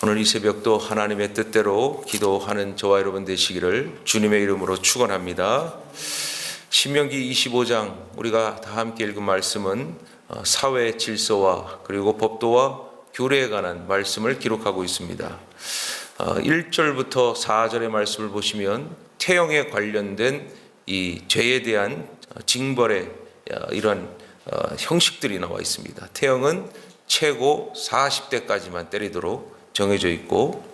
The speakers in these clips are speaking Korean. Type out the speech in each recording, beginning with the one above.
오늘 이 새벽도 하나님의 뜻대로 기도하는 저와 여러분 되시기를 주님의 이름으로 축원합니다. 신명기 25장 우리가 다 함께 읽은 말씀은 사회 질서와 그리고 법도와 규례에 관한 말씀을 기록하고 있습니다. 1절부터 4절의 말씀을 보시면 태형에 관련된 이 죄에 대한 징벌의 이런 형식들이 나와 있습니다. 태형은 최고 40대까지만 때리도록 정해져 있고,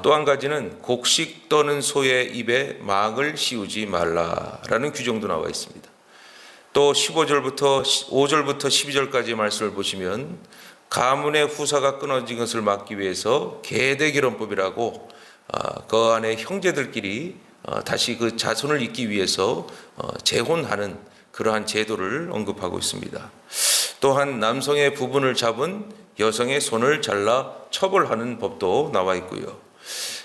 또 한 가지는 곡식 떠는 소의 입에 막을 씌우지 말라라는 규정도 나와 있습니다. 또 5절부터 12절까지의 말씀을 보시면 가문의 후사가 끊어진 것을 막기 위해서 계대결혼법이라고 그 안에 형제들끼리 다시 그 자손을 잇기 위해서 재혼하는 그러한 제도를 언급하고 있습니다. 또한 남성의 부분을 잡은 여성의 손을 잘라 처벌하는 법도 나와 있고요.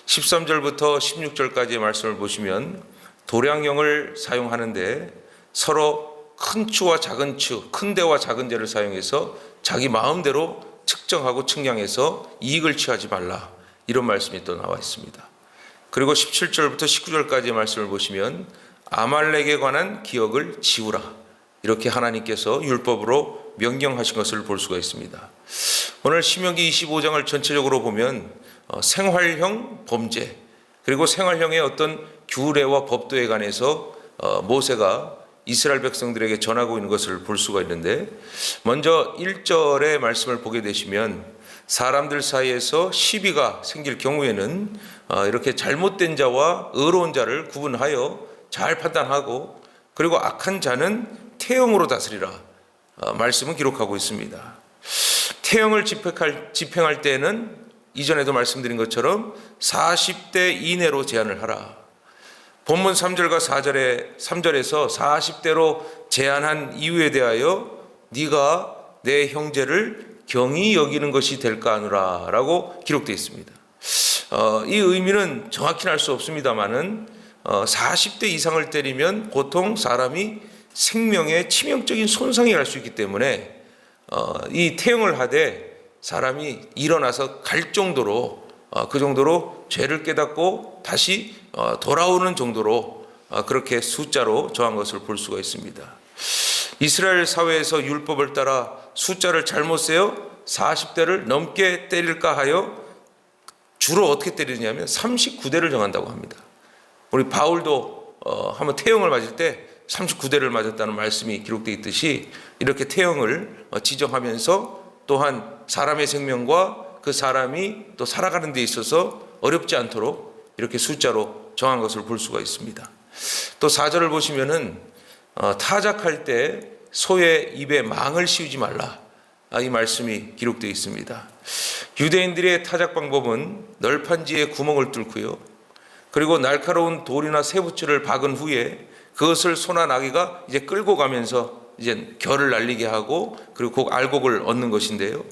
13절부터 16절까지의 말씀을 보시면 도량형을 사용하는데 서로 큰 추와 작은 추, 큰 대와 작은 대를 사용해서 자기 마음대로 측정하고 측량해서 이익을 취하지 말라, 이런 말씀이 또 나와 있습니다. 그리고 17절부터 19절까지의 말씀을 보시면 아말렉에 관한 기억을 지우라, 이렇게 하나님께서 율법으로 명령하신 것을 볼 수가 있습니다. 오늘 신명기 25장을 전체적으로 보면 생활형 범죄, 그리고 생활형의 어떤 규례와 법도에 관해서 모세가 이스라엘 백성들에게 전하고 있는 것을 볼 수가 있는데, 먼저 1절의 말씀을 보게 되시면 사람들 사이에서 시비가 생길 경우에는 이렇게 잘못된 자와 의로운 자를 구분하여 잘 판단하고, 그리고 악한 자는 태형으로 다스리라, 말씀은 기록하고 있습니다. 태형을 집행할 때는 이전에도 말씀드린 것처럼 40대 이내로 제한을 하라. 본문 3절과 3절에서 40대로 제한한 이유에 대하여 네가 내 형제를 경히 여기는 것이 될까 하노라 라고 기록되어 있습니다. 이 의미는 정확히는 알 수 없습니다만은 40대 이상을 때리면 보통 사람이 생명에 치명적인 손상이 갈 수 있기 때문에 이 태형을 하되 사람이 일어나서 갈 정도로, 그 정도로 죄를 깨닫고 다시 돌아오는 정도로 그렇게 숫자로 정한 것을 볼 수가 있습니다. 이스라엘 사회에서 율법을 따라 숫자를 잘못 세어 40대를 넘게 때릴까 하여 주로 어떻게 때리냐면 39대를 정한다고 합니다. 우리 바울도 한번 태형을 맞을 때 39대를 맞았다는 말씀이 기록되어 있듯이 이렇게 태형을 지정하면서 또한 사람의 생명과 그 사람이 또 살아가는 데 있어서 어렵지 않도록 이렇게 숫자로 정한 것을 볼 수가 있습니다. 또 4절을 보시면은 타작할 때 소의 입에 망을 씌우지 말라, 이 말씀이 기록되어 있습니다. 유대인들의 타작 방법은 널판지에 구멍을 뚫고요, 그리고 날카로운 돌이나 쇠붙이를 박은 후에 그것을 소나 나귀가 이제 끌고 가면서 이제 결을 날리게 하고, 그리고 그 알곡을 얻는 것인데요.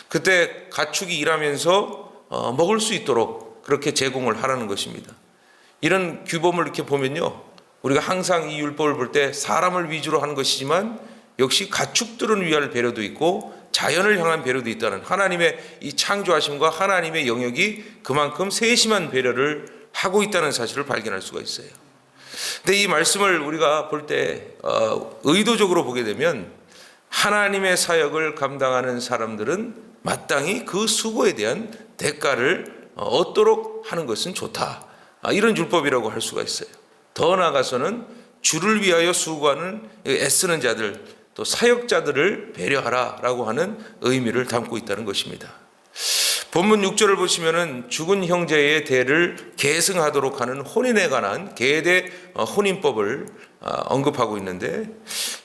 그때 가축이 일하면서 먹을 수 있도록 그렇게 제공을 하라는 것입니다. 이런 규범을 이렇게 보면요, 우리가 항상 이 율법을 볼 때 사람을 위주로 하는 것이지만 역시 가축들을 위한 배려도 있고 자연을 향한 배려도 있다는 하나님의 이 창조하심과 하나님의 영역이 그만큼 세심한 배려를 하고 있다는 사실을 발견할 수가 있어요. 근데 이 말씀을 우리가 볼 때 의도적으로 보게 되면 하나님의 사역을 감당하는 사람들은 마땅히 그 수고에 대한 대가를 얻도록 하는 것은 좋다, 이런 율법이라고 할 수가 있어요. 더 나아가서는 주를 위하여 수고하는 애쓰는 자들, 또 사역자들을 배려하라라고 하는 의미를 담고 있다는 것입니다. 본문 6절을 보시면은 죽은 형제의 대를 계승하도록 하는 혼인에 관한 계대 혼인법을 언급하고 있는데,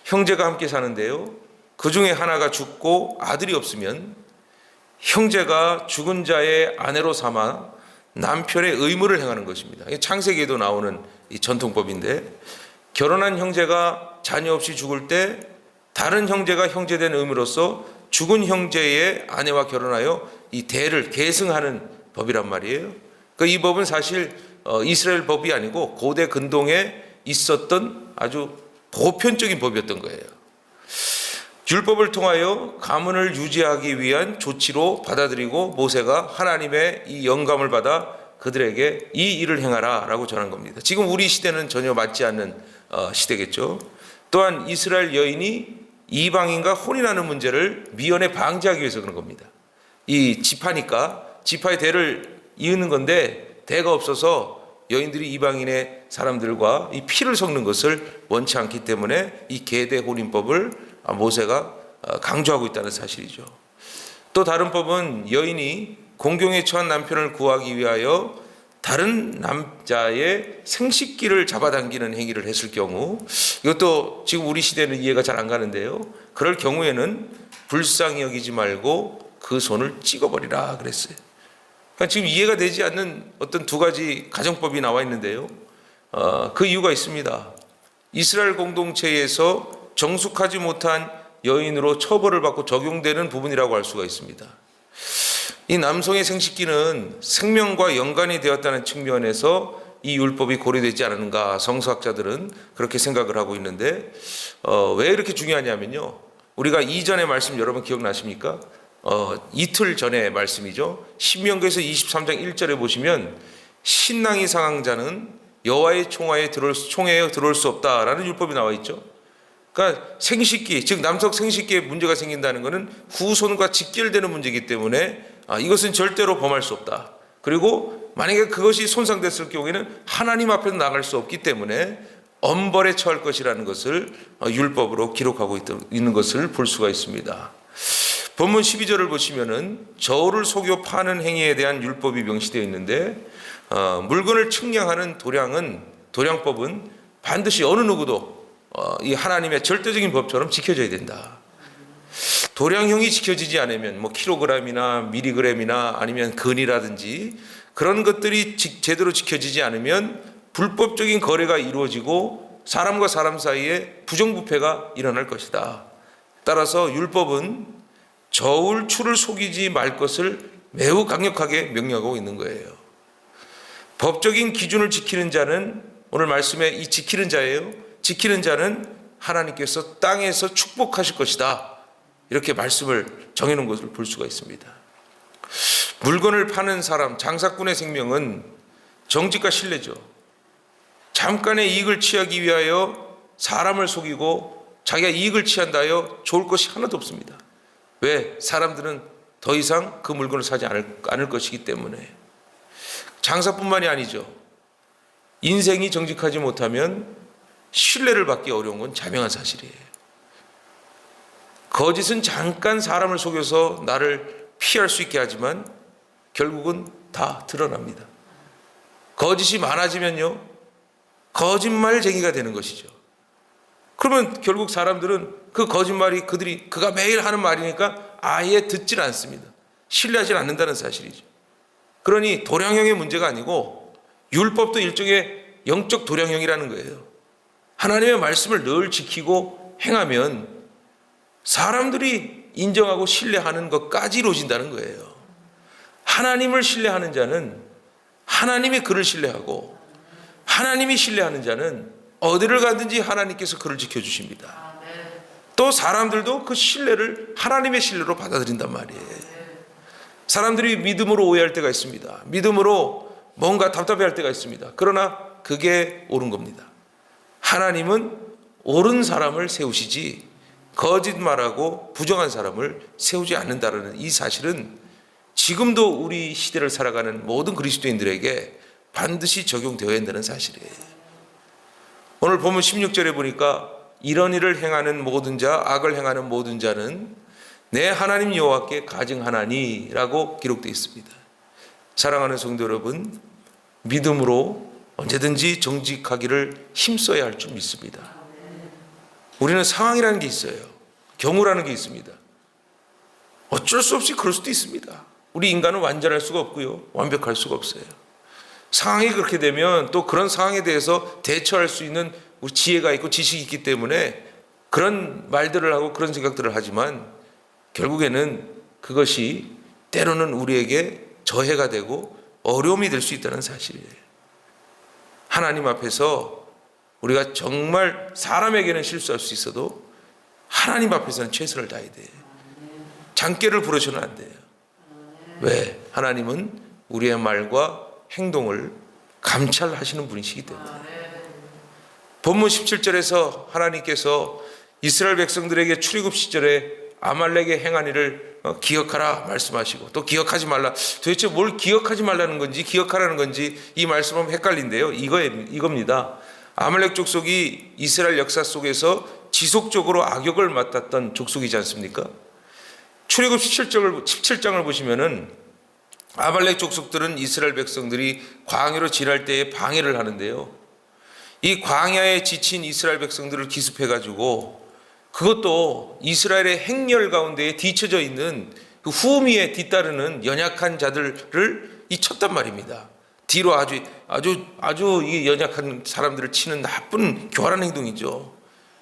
형제가 함께 사는데요, 그 중에 하나가 죽고 아들이 없으면 형제가 죽은 자의 아내로 삼아 남편의 의무를 행하는 것입니다. 창세기에도 나오는 이 전통법인데, 결혼한 형제가 자녀 없이 죽을 때 다른 형제가 형제된 의무로서 죽은 형제의 아내와 결혼하여 이 대를 계승하는 법이란 말이에요. 그러니까 이 법은 사실 이스라엘 법이 아니고 고대 근동에 있었던 아주 보편적인 법이었던 거예요. 율법을 통하여 가문을 유지하기 위한 조치로 받아들이고 모세가 하나님의 이 영감을 받아 그들에게 이 일을 행하라 라고 전한 겁니다. 지금 우리 시대는 전혀 맞지 않는 시대겠죠. 또한 이스라엘 여인이 이방인과 혼인하는 문제를 미연에 방지하기 위해서 그런 겁니다. 이 지파니까 지파의 대를 이으는 건데 대가 없어서 여인들이 이방인의 사람들과 이 피를 섞는 것을 원치 않기 때문에 이 계대 혼인법을 모세가 강조하고 있다는 사실이죠. 또 다른 법은 여인이 공경에 처한 남편을 구하기 위하여 다른 남자의 생식기를 잡아당기는 행위를 했을 경우, 이것도 지금 우리 시대는 이해가 잘 안 가는데요, 그럴 경우에는 불쌍히 여기지 말고 그 손을 찍어버리라 그랬어요. 그러니까 지금 이해가 되지 않는 어떤 두 가지 가정법이 나와 있는데요, 그 이유가 있습니다. 이스라엘 공동체에서 정숙하지 못한 여인으로 처벌을 받고 적용되는 부분이라고 할 수가 있습니다. 이 남성의 생식기는 생명과 연관이 되었다는 측면에서 이 율법이 고려되지 않은가 성서학자들은 그렇게 생각을 하고 있는데, 왜 이렇게 중요하냐면요, 우리가 이전의 말씀 여러분 기억나십니까? 이틀 전의 말씀이죠. 신명기에서 23장 1절에 보시면 신랑이 상한 자는 여호와의 총회에 들어올 수 없다라는 율법이 나와 있죠. 그러니까 생식기, 즉 남성 생식기에 문제가 생긴다는 것은 후손과 직결되는 문제이기 때문에 이것은 절대로 범할 수 없다. 그리고 만약에 그것이 손상됐을 경우에는 하나님 앞에서 나갈 수 없기 때문에 엄벌에 처할 것이라는 것을 율법으로 기록하고 있는 것을 볼 수가 있습니다. 본문 12절을 보시면은 저울을 속여 파는 행위에 대한 율법이 명시되어 있는데, 물건을 측량하는 도량법은 반드시 어느 누구도 이 하나님의 절대적인 법처럼 지켜져야 된다. 도량형이 지켜지지 않으면 뭐 킬로그램이나 미리그램이나 아니면 근이라든지 그런 것들이 제대로 지켜지지 않으면 불법적인 거래가 이루어지고 사람과 사람 사이에 부정부패가 일어날 것이다. 따라서 율법은 저울 추를 속이지 말 것을 매우 강력하게 명령하고 있는 거예요. 법적인 기준을 지키는 자는, 오늘 말씀에 이 지키는 자예요. 지키는 자는 하나님께서 땅에서 축복하실 것이다. 이렇게 말씀을 정해놓은 것을 볼 수가 있습니다. 물건을 파는 사람, 장사꾼의 생명은 정직과 신뢰죠. 잠깐의 이익을 취하기 위하여 사람을 속이고 자기가 이익을 취한다 하여 좋을 것이 하나도 없습니다. 왜? 사람들은 더 이상 그 물건을 사지 않을 것이기 때문에. 장사뿐만이 아니죠. 인생이 정직하지 못하면 신뢰를 받기 어려운 건 자명한 사실이에요. 거짓은 잠깐 사람을 속여서 나를 피할 수 있게 하지만 결국은 다 드러납니다. 거짓이 많아지면요, 거짓말쟁이가 되는 것이죠. 그러면 결국 사람들은 그 거짓말이 그가 매일 하는 말이니까 아예 듣질 않습니다. 신뢰하지 않는다는 사실이죠. 그러니 도량형의 문제가 아니고 율법도 일종의 영적 도량형이라는 거예요. 하나님의 말씀을 늘 지키고 행하면 사람들이 인정하고 신뢰하는 것까지 이루어진다는 거예요. 하나님을 신뢰하는 자는 하나님이 그를 신뢰하고, 하나님이 신뢰하는 자는 어디를 가든지 하나님께서 그를 지켜주십니다. 또 사람들도 그 신뢰를 하나님의 신뢰로 받아들인단 말이에요. 사람들이 믿음으로 오해할 때가 있습니다. 믿음으로 뭔가 답답해할 때가 있습니다. 그러나 그게 옳은 겁니다. 하나님은 옳은 사람을 세우시지 거짓말하고 부정한 사람을 세우지 않는다는 이 사실은 지금도 우리 시대를 살아가는 모든 그리스도인들에게 반드시 적용되어야 한다는 사실이에요. 오늘 보면 16절에 보니까 이런 일을 행하는 모든 자, 악을 행하는 모든 자는 내 하나님 여호와께 가증하나니라고 기록되어 있습니다. 사랑하는 성도 여러분, 믿음으로 언제든지 정직하기를 힘써야 할 줄 믿습니다. 우리는 상황이라는 게 있어요. 경우라는 게 있습니다. 어쩔 수 없이 그럴 수도 있습니다. 우리 인간은 완전할 수가 없고요, 완벽할 수가 없어요. 상황이 그렇게 되면 또 그런 상황에 대해서 대처할 수 있는 우리 지혜가 있고 지식이 있기 때문에 그런 말들을 하고 그런 생각들을 하지만 결국에는 그것이 때로는 우리에게 저해가 되고 어려움이 될 수 있다는 사실이에요. 하나님 앞에서 우리가 정말 사람에게는 실수할 수 있어도 하나님 앞에서는 최선을 다해야 돼. 장깨를 부르셔는 안 돼요. 왜? 하나님은 우리의 말과 행동을 감찰하시는 분이시기 때문에. 본문 17절에서 하나님께서 이스라엘 백성들에게 출애굽 시절에 아말렉의 행한 일을 기억하라 말씀하시고, 또 기억하지 말라. 도대체 뭘 기억하지 말라는 건지 기억하라는 건지 이 말씀은 헷갈린데요. 이겁니다. 아말렉 족속이 이스라엘 역사 속에서 지속적으로 악역을 맡았던 족속이지 않습니까? 출애굽 17장을 보시면은 아말렉 족속들은 이스라엘 백성들이 광야로 지날 때에 방해를 하는데요. 이 광야에 지친 이스라엘 백성들을 기습해가지고, 그것도 이스라엘의 행렬 가운데에 뒤쳐져 있는 그 후미에 뒤따르는 연약한 자들을 쳤단 말입니다. 뒤로 아주 이 연약한 사람들을 치는 나쁜 교활한 행동이죠.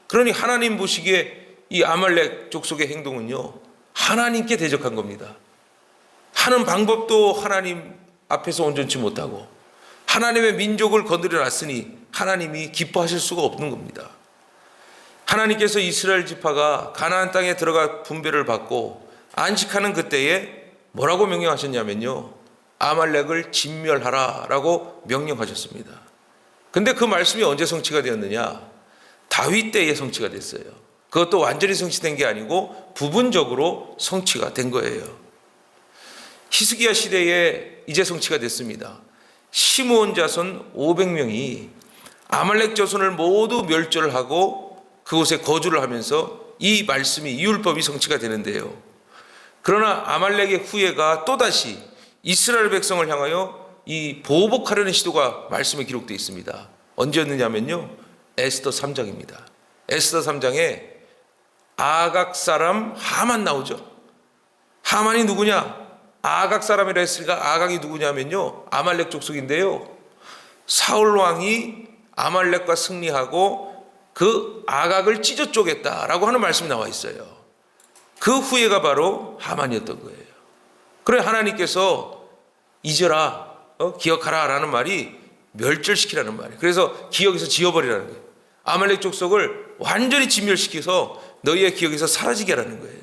그러니 하나님 보시기에 이 아말렉 족속의 행동은요, 하나님께 대적한 겁니다. 하는 방법도 하나님 앞에서 온전치 못하고 하나님의 민족을 건드려 놨으니 하나님이 기뻐하실 수가 없는 겁니다. 하나님께서 이스라엘 지파가 가나안 땅에 들어가 분배를 받고 안식하는 그때에 뭐라고 명령하셨냐면요, 아말렉을 진멸하라라고 명령하셨습니다. 근데 그 말씀이 언제 성취가 되었느냐? 다윗 때에 성취가 됐어요. 그것도 완전히 성취된 게 아니고 부분적으로 성취가 된 거예요. 히스기야 시대에 이제 성취가 됐습니다. 시므온 자손 500명이 아말렉 자손을 모두 멸절을 하고 그곳에 거주를 하면서 이 말씀이, 이 율법이 성취가 되는데요. 그러나 아말렉의 후예가 또다시 이스라엘 백성을 향하여 이 보복하려는 시도가 말씀에 기록되어 있습니다. 언제였느냐면요, 에스더 3장입니다. 에스더 3장에 아각 사람 하만 나오죠. 하만이 누구냐? 아각 사람이라 했으니까 아각이 누구냐면요, 아말렉 족속인데요. 사울 왕이 아말렉과 승리하고 그 아각을 찢어 쪼갰다라고 하는 말씀이 나와 있어요. 그 후예가 바로 하만이었던 거예요. 그래 하나님께서 잊어라, 기억하라 라는 말이 멸절시키라는 말이에요. 그래서 기억에서 지워버리라는 거예요. 아말렉 족속을 완전히 진멸시켜서 너희의 기억에서 사라지게 하라는 거예요.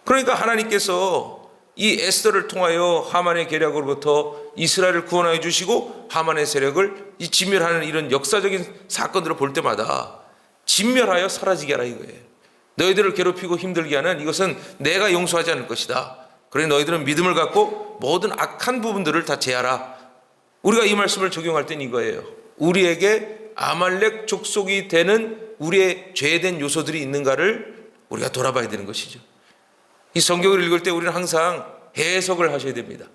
그러니까 하나님께서 이 에스더를 통하여 하만의 계략으로부터 이스라엘을 구원하여 주시고 하만의 세력을 이 진멸하는 이런 역사적인 사건들을 볼 때마다 진멸하여 사라지게 하라 이거예요. 너희들을 괴롭히고 힘들게 하는 이것은 내가 용서하지 않을 것이다. 그래 너희들은 믿음을 갖고 모든 악한 부분들을 다 제하라. 우리가 이 말씀을 적용할 때는 이거예요. 우리에게 아말렉 족속이 되는 우리의 죄된 요소들이 있는가를 우리가 돌아봐야 되는 것이죠. 이 성경을 읽을 때 우리는 항상 해석을 하셔야 됩니다.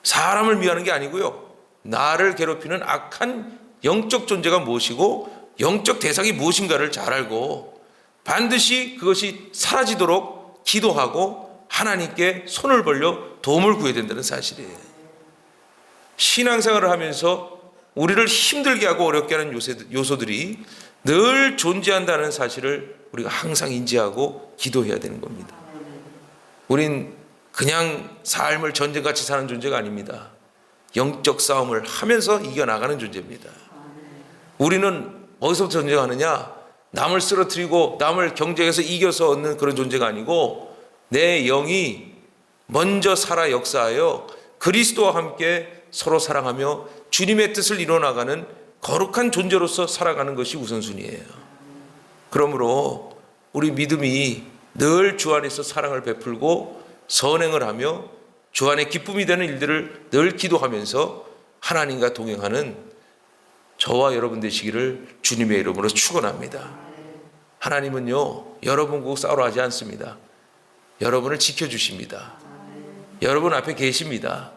사람을 미워하는 게 아니고요, 나를 괴롭히는 악한 영적 존재가 무엇이고 영적 대상이 무엇인가를 잘 알고 반드시 그것이 사라지도록 기도하고 하나님께 손을 벌려 도움을 구해야 된다는 사실이에요. 신앙생활을 하면서 우리를 힘들게 하고 어렵게 하는 요소들이 늘 존재한다는 사실을 우리가 항상 인지하고 기도해야 되는 겁니다. 우린 그냥 삶을 전쟁같이 사는 존재가 아닙니다. 영적 싸움을 하면서 이겨나가는 존재입니다. 우리는 어디서부터 전쟁하느냐? 남을 쓰러뜨리고 남을 경쟁해서 이겨서 얻는 그런 존재가 아니고 내 영이 먼저 살아 역사하여 그리스도와 함께 서로 사랑하며 주님의 뜻을 이뤄나가는 거룩한 존재로서 살아가는 것이 우선순위예요. 그러므로 우리 믿음이 늘 주 안에서 사랑을 베풀고 선행을 하며 주 안에 기쁨이 되는 일들을 늘 기도하면서 하나님과 동행하는 저와 여러분 되시기를 주님의 이름으로 축원합니다. 하나님은요, 여러분과 싸우러 하지 않습니다. 여러분을 지켜주십니다. 여러분 앞에 계십니다.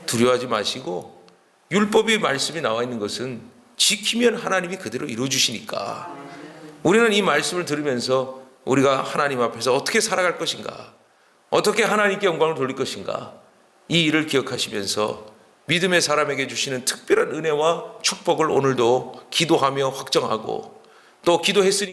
두려워하지 마시고, 율법의 말씀이 나와 있는 것은 지키면 하나님이 그대로 이루어주시니까 우리는 이 말씀을 들으면서 우리가 하나님 앞에서 어떻게 살아갈 것인가, 어떻게 하나님께 영광을 돌릴 것인가, 이 일을 기억하시면서 믿음의 사람에게 주시는 특별한 은혜와 축복을 오늘도 기도하며 확정하고, 또 기도했으니